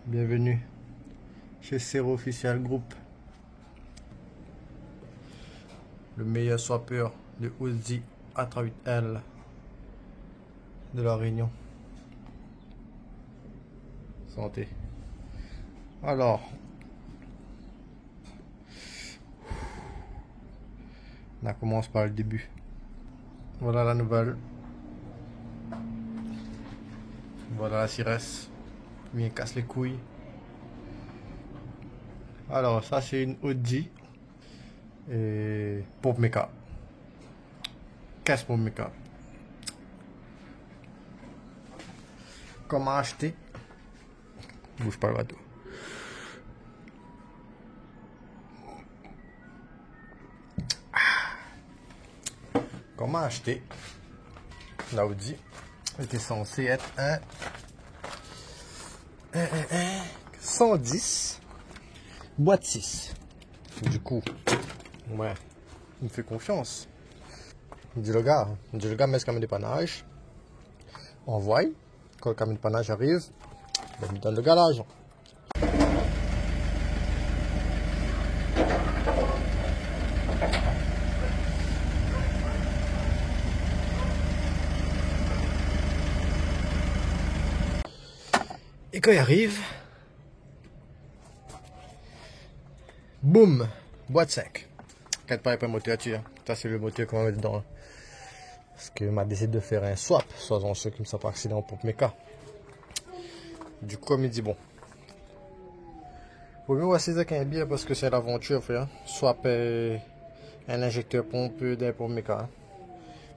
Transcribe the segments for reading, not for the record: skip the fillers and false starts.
Bienvenue chez Sero Official Group, le meilleur swapper de Uzi A38L de la Réunion. Santé. Alors, on commence par le début. Voilà la nouvelle. Voilà la Ciresse. Bien casse les couilles. Alors ça c'est une Audi et Pompe Méca. Qu'est-ce Pompe Méca? Comment acheter? Bouge pas le bateau. Comment acheter? La Audi était censé être un 110 boîte 6. Du coup, ouais, il me fait confiance. Il dit le gars met ce camion de dépannage. On voit, quand le camion de dépannage arrive, il me donne le gars l'argent. Et quand il arrive, boum, boîte 5. 4 pas un moteur dessus. Ça c'est le moteur qu'on va mettre dedans. Parce que m'a décidé de faire un swap, soit en ceux qui ne sont pas accident pour Méca. Du coup, il me dit bon. Vaut mieux voir c'est qu'un bien parce que c'est l'aventure, frère. Swap un injecteur pompe d'un pour Méca.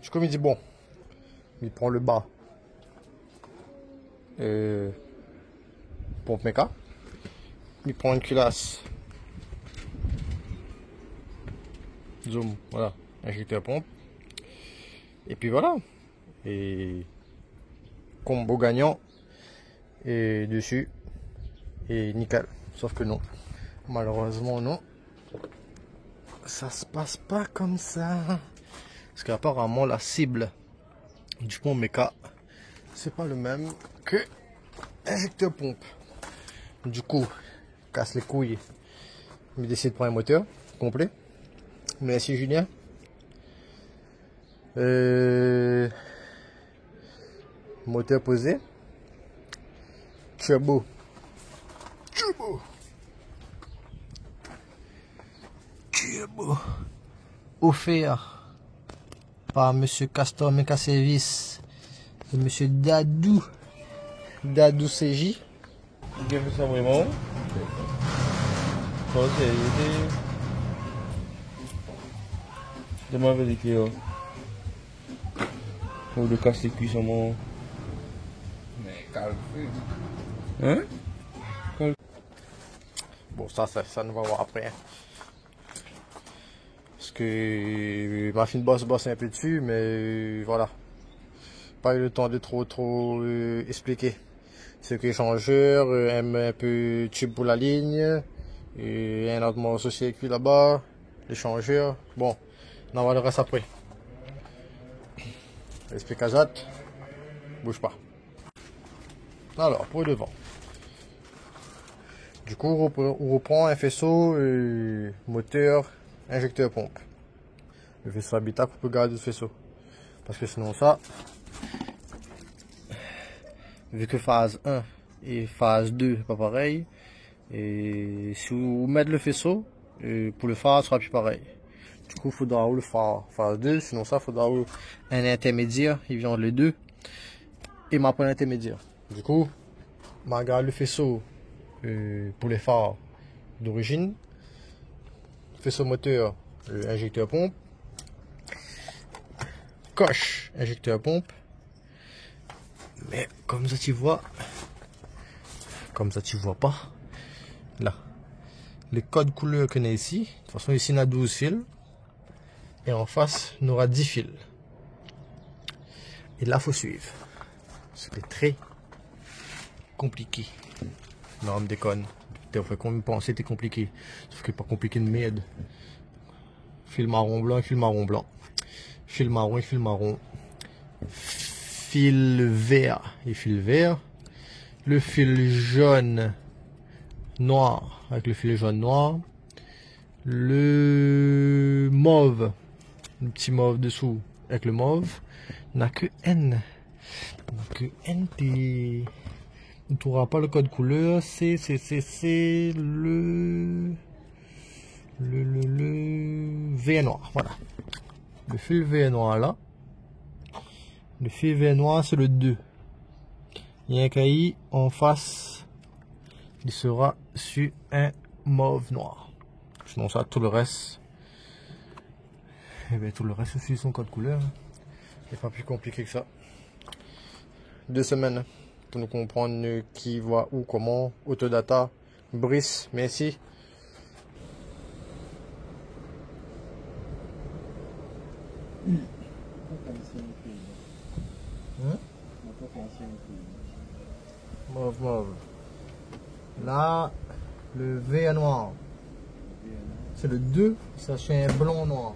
Du coup, il me dit bon. Il prend le bas. Pompe Méca. Il prend une culasse. Zoom, voilà, injecteur pompe. Et puis voilà. Et combo gagnant. Et dessus. Et nickel. Sauf que non. Malheureusement non. Ça se passe pas comme ça. Parce qu'apparemment la cible du Pompe Méca, c'est pas le même que injecteur pompe. Du coup, casse les couilles. Il décide de prendre un moteur complet. Merci Julien. Moteur posé. Turbo. Offert par Monsieur Castor Méca Service et Monsieur Dadou CJ. Give me some more. De ma vérité, pour le casser les cuisses, mon. Mais calme. Hein? Bon, ça nous va voir après. Hein. Parce que ma fine bosse un peu dessus, mais voilà. Pas eu le temps de trop expliquer. C'est que l'échangeur aime un peu tube pour la ligne. Et un autre morceau circuit là-bas. L'échangeur. Bon, on va le reste après. L'explication. Bouge pas. Alors, pour le devant. Du coup, on reprend un faisceau, moteur, injecteur pompe. Le faisceau habitacle, on peut garder le faisceau. Parce que sinon ça, vu que phase 1 et phase 2 pas pareil, et si vous mettez le faisceau, pour le phare, ce sera plus pareil. Du coup, il faudra le phare phase 2, sinon ça, il faudra un intermédiaire, il vient entre les deux, et ma prendre l'intermédiaire. Du coup, je garde le faisceau pour les phares d'origine, faisceau moteur, injecteur pompe, coche, injecteur pompe. Mais comme ça tu vois pas, là, les codes couleurs qu'on a ici, de toute façon ici on a 12 fils, et en face on aura 10 fils. Et là faut suivre. C'était très compliqué. Non, on me déconne. T'as fait qu'on me pensait c'était compliqué. Sauf que pas compliqué de merde. Fil marron blanc, fil marron blanc. Fil marron et fil marron. Fil vert et fil vert. Le fil jaune noir avec le filet jaune noir. Le mauve, le petit mauve dessous avec le mauve. On n'a que N. On n'a que NT. On ne trouvera pas le code couleur. C'est le V noir. Voilà. Le fil V noir là. Le fil V noir c'est le 2. Il y a un cahier en face. Il sera sur un mauve noir. Sinon ça, tout le reste. Et bien tout le reste aussi son code couleur. C'est pas plus compliqué que ça. 2 semaines pour nous comprendre qui va où, comment. Autodata, Brice, merci. Mauve, mauve. Là, le V noir. C'est le 2, ça c'est un blanc noir.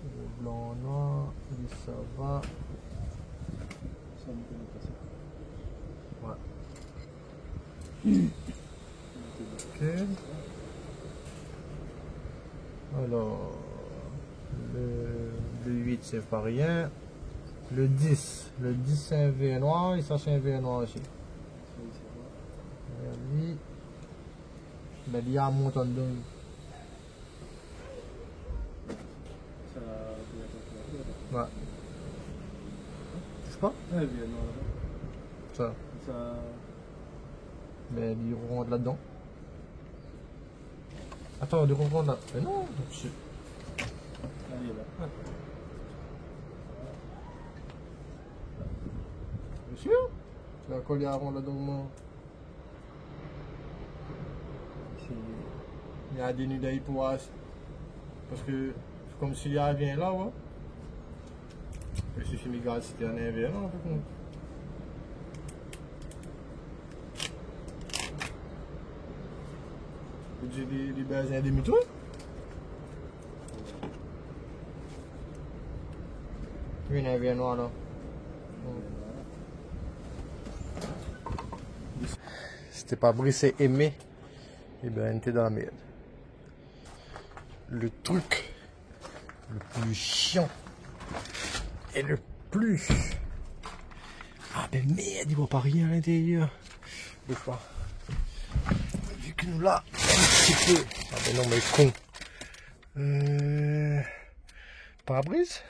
Le blanc noir, et ça va. Ouais. Ok. Alors, le 8 c'est pas rien. Le 10 c'est un V noir et ça c'est un V noir aussi. Mais il y a un montant de... Ouais. Je sais pas. Ça. Mais il rentre là-dedans. Attends, il rentre là. Mais non, c'est... Monsieur, tu vas coller à rond là-dedans. Il y a des nids d'aipoas. Parce que c'est comme s'il y avait un là, ouais. Il suffit de gaz, c'était un inverse, là, par contre. J'ai des bases à demi-tour. Oui, il y en avait un noir là. C'était pas brisé aimé, et ben t'es dans la merde. Le truc le plus chiant et le plus... Ah ben merde, il voit pas rien à l'intérieur. Bouge pas. Vu que nous là, un petit peu... Ah ben non mais con. Pare-brise.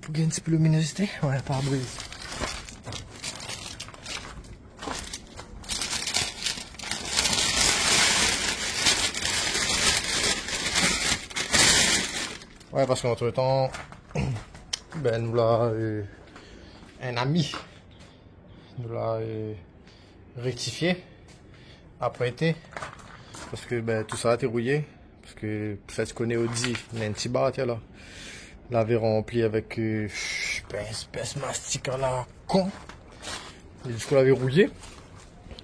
Pour gagner un petit peu de luminosité. Ouais, pare-brise. Ouais, parce qu'entre temps, ben nous l'a un ami nous l'a rectifié, apprêté, parce que ben tout ça a été rouillé, parce que ça se connaît Audi, il y a un petit bar là, l'avait rempli avec une espèce mastic à la con, et du coup l'avait rouillé,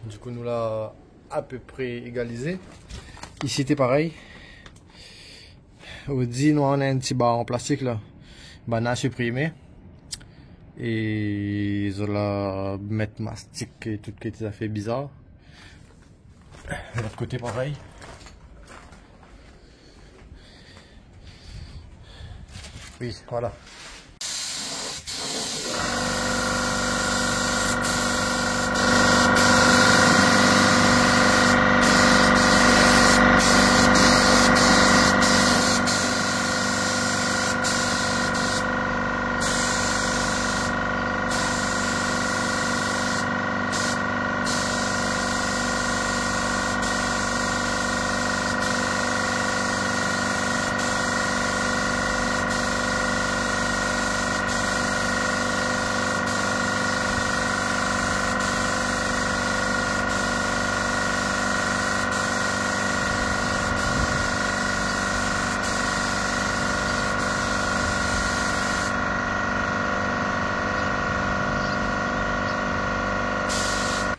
du coup nous l'a à peu près égalisé. Ici c'était pareil. Audi, nous on a un petit bar en plastique là. Ben, on a supprimé. Et ils ont la mettre mastic et tout qui ça fait bizarre. De l'autre côté pareil. Oui, voilà.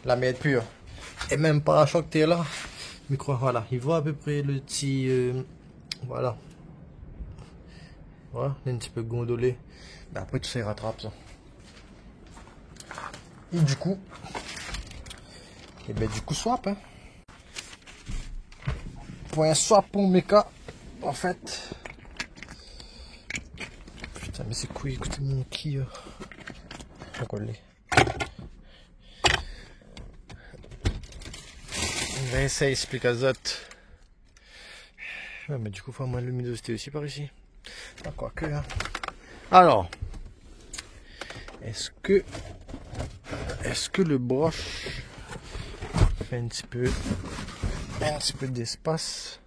La merde pure. Et même pas à choc t'es là. Micro, voilà. Il voit à peu près le petit... voilà. Voilà, il est un petit peu gondolé. Mais après tout ça il rattrape ça. Et du coup, Et ben du coup swap hein. Pour un swap pour méca en fait. Putain mais c'est quoi, écoutez mon qui recoller. 26 pliques azote. Ouais, mais du coup faut moins de luminosité aussi par ici. Ah, quoi que hein. Alors est-ce que le broche fait un petit peu d'espace?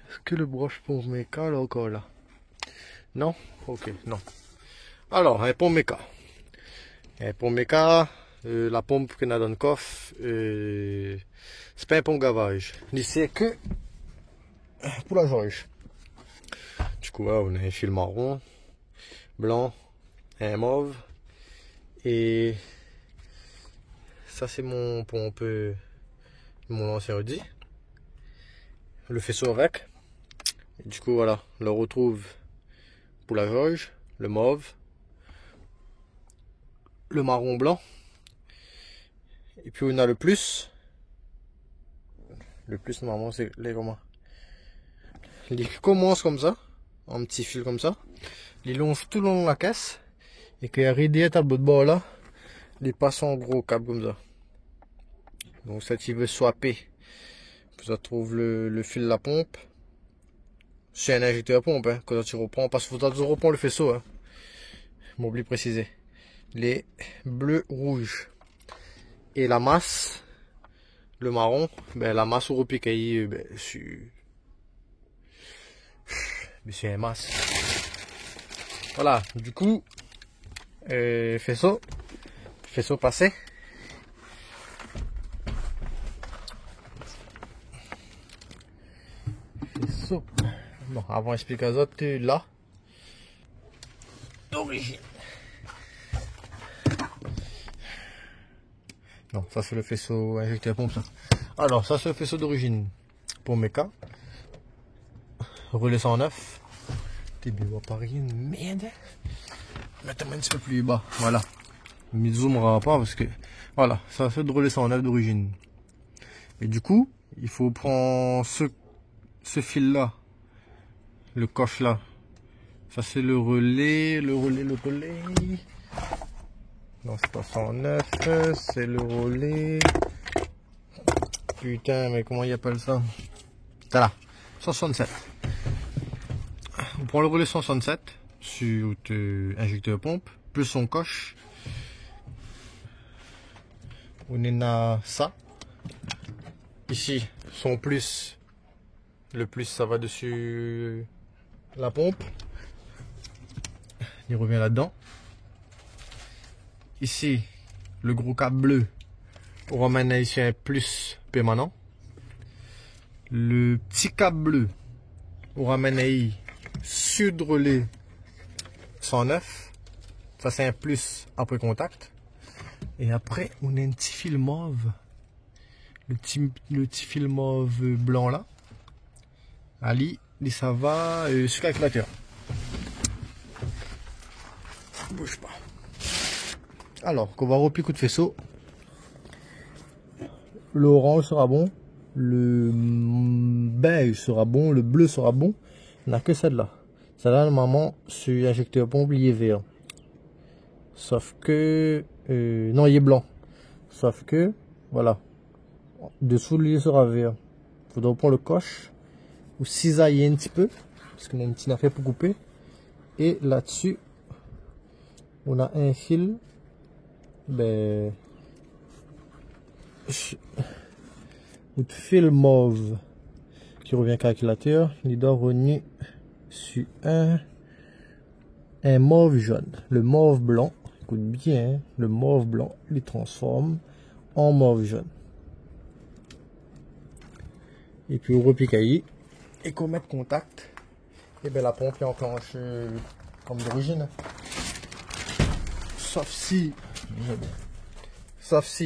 Est-ce que le broche pour méca là encore là? Non? Ok, non. Alors, un pont méca. Un pont méca, la pompe qu'on a dans le coffre, c'est pas un pont gavage. C'est que pour la jauge. Du coup, on a un fil marron, blanc, un mauve. Et ça, c'est mon pompe, mon ancien Audi. Le faisceau avec. Et du coup, voilà, on le retrouve pour la jauge, le mauve, le marron blanc. Et puis on a le plus. Le plus normalement c'est les comment. Il commence comme ça, en petit fil comme ça. Il longe tout le long de la caisse. Et qu'il y a ridé à le bout de bord là. Il passe en gros câble comme ça. Donc ça tu veux swapper. Vous retrouve le fil de la pompe. C'est un injecteur à pompe hein, quand tu reprends. Parce qu'il faut que tu reprends le faisceau. Hein. M'oublie de préciser. Les bleus rouges. Et la masse, le marron, ben la masse au repiqué, ben c'est un masse. Voilà, du coup, faisceau passé. Faisceau. Bon, avant expliquer aux autres, là, d'origine. Non, ça c'est le faisceau injecteur à pompe ça. Alors, ça c'est le faisceau d'origine pour méca. Relais 109. T'es bien pas rien de merde. Mettez-moi un petit peu plus bas. Voilà. Mais zoomera pas parce que. Voilà, ça c'est le relais 109 d'origine. Et du coup, il faut prendre ce fil là. Le coche là. Ça c'est le relais. Non, c'est pas 109, c'est le relais. Putain, mais comment il appelle ça? Voilà, 167. On prend le relais 167 sur injecteur pompe, plus son coche. On a ça. Ici, son plus. Le plus, ça va dessus la pompe. Il revient là-dedans. Ici, le gros câble bleu, on ramène ici un plus permanent. Le petit câble bleu, on ramène ici sur le relais 109. Ça c'est un plus après contact. Et après, on a un petit fil mauve. Le petit fil mauve blanc là. Ali, et ça va sur le calculateur. Bouge pas. Alors, qu'on va replier coup de faisceau. L'orange sera bon. Le beige sera bon. Le bleu sera bon. On n'a que celle-là. Celle-là, normalement, sur l'injecteur pompe, il est vert. Sauf que... non, il est blanc. Sauf que, voilà. Dessous, il sera vert. Il faudra prendre le coche. Ou cisailler un petit peu. Parce qu'on a une petite affaire pour couper. Et là-dessus, on a un fil. Ben, ou de fil mauve qui revient calculateur, il doit revenir sur un mauve jaune. Le mauve blanc, écoute bien, le mauve blanc, il transforme en mauve jaune. Et puis on repique et qu'on mette contact, et bien la pompe est enclenchée comme d'origine. Sauf si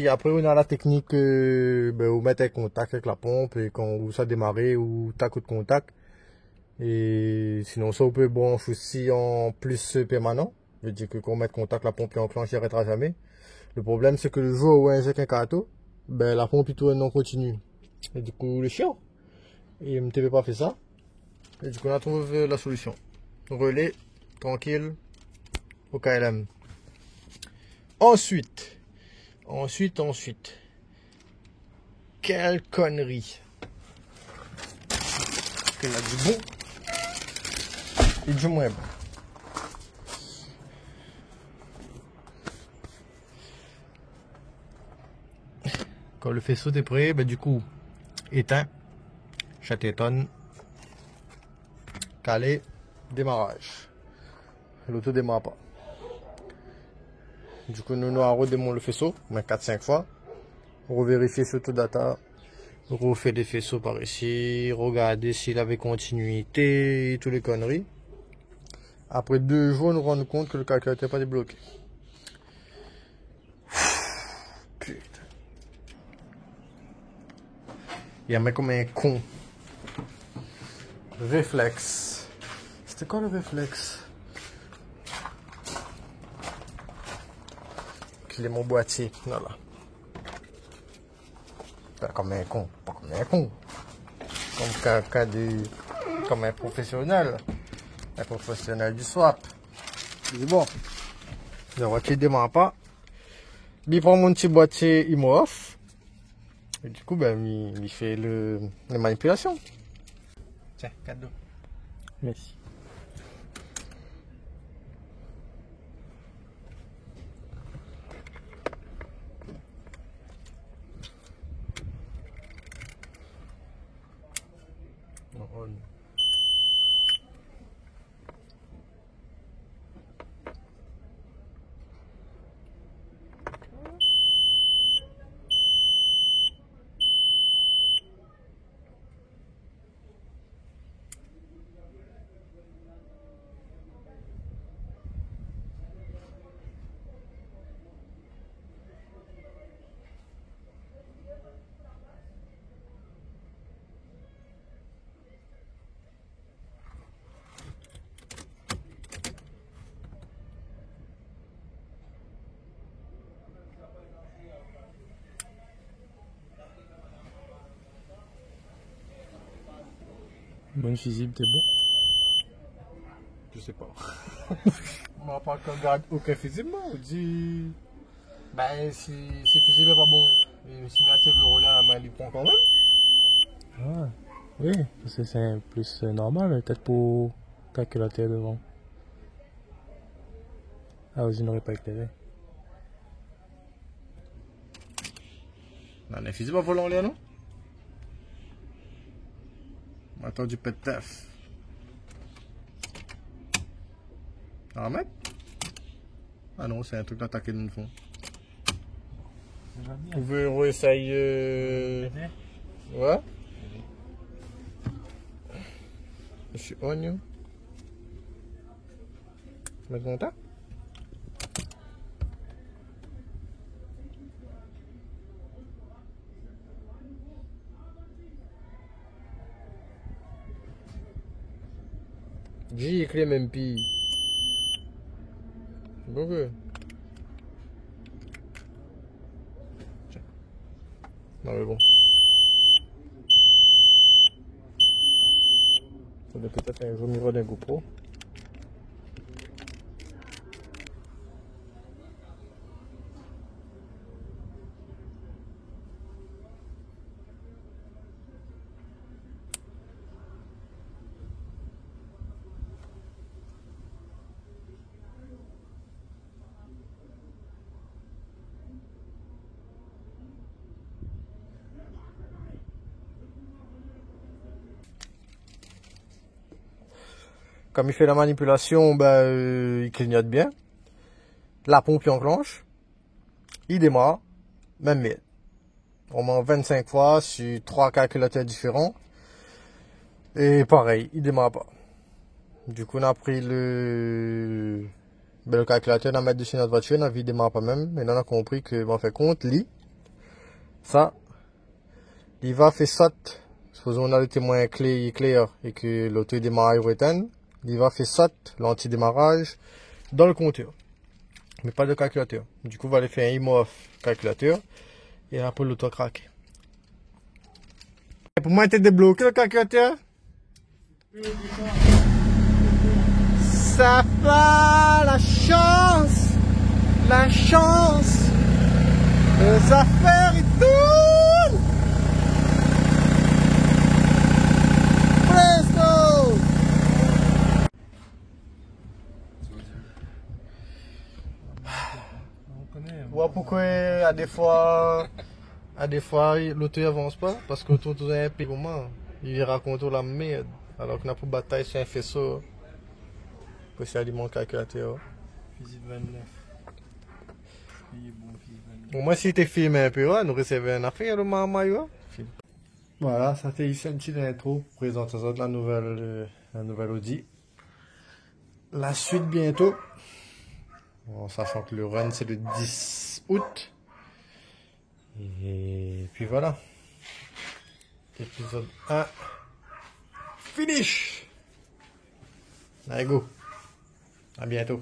après on a la technique on met un contact avec la pompe et quand ça démarre ou t'as coup de contact. Et sinon ça on peut brancher aussi en plus permanent. Je veux dire que quand on met contact la pompe est enclenchée, elle n'arrêtera jamais. Le problème, c'est que le jour où on injecte un carton, ben, la pompe, il tourne non continue. Et du coup, le chiant. Et MTV pas fait ça. Et du coup, on a trouvé la solution. Relais, tranquille, au KLM. Ensuite. Quelle connerie. Qu'elle a du bon et du moins bon. Quand le faisceau est prêt, ben, du coup, éteint, chatterton, calé, démarrage. L'auto démarre pas. Du coup, nous redémarrons le faisceau, mais 4-5 fois. Revérifier sur tout data. Refait des faisceaux par ici. Regarder s'il avait continuité, toutes les conneries. Après 2 jours, nous rendons compte que le calculateur n'est pas débloqué. Putain. Il y a un mec comme un con. Réflexe. C'était quoi le réflexe? Qu'il est mon boîtier. Voilà. Pas comme un con. Pas comme un con. Comme un professionnel. Un professionnel du swap. C'est bon. La voiture ne démarre pas. Il prend mon petit boîtier, il m'offre. Et du coup, ben, il fait les manipulations. Tiens, cadeau. Merci. On. Bonne fusible, t'es bon? Je sais pas. On va pas qu'on garde aucun fusible, on dit. Ben, si fusible est pas bon, et si merci le relais à la main, il prend quand même. Ah, oui, c'est plus normal, peut-être pour calculateur devant. Ah, vous n'aurez pas éclairé. Non, les fusibles pas volant là, non? Attends du pet taf. Ah, mec? Ah non, c'est un truc d'attaquer dans le fond. Vous pouvez réessayer. Ouais? Je suis oignon. Mettre mon tas? J'ai écrit même pis. Bon que. Non mais bon. Faudrait peut-être un jour miroir d'un GoPro. Comme il fait la manipulation, il clignote bien. La pompe il enclenche. Il démarre. Même mille. On ment 25 fois sur 3 calculateurs différents. Et pareil, il démarre pas. Du coup, on a pris le calculateur, on a mis dessus notre voiture, on a vu qu'il démarre pas même. Mais on a compris que, on fait compte, ça, il va faire saute. Supposons on a le témoin clair et que l'auto démarre ou éteint. Il va faire saute l'anti-démarrage dans le compteur. mais pas de calculateur. Du coup, on va aller faire un IMO calculateur et après l'auto craquer. Pour moi, t'es débloqué le calculateur? Ça va, la chance! La chance! Les affaires, ils tournent! Presto! Ouais, pourquoi à des fois l'auto avance pas? Parce que l'auto est un peu comment? Il raconte la merde. Alors qu'on a pour bataille sur un faisceau. Pour essayer de mon calculateur. Physique 29. Il est bon, physique 29. Au moins, si tu filmé un peu, nous recevons une affaire, le maman. Voilà, ça fait ici un petit intro pour présenter ça de la nouvelle Audi. La suite bientôt. En sachant que le run c'est le 10 août. Et puis voilà. Épisode 1. Finish! Allez, go! À bientôt.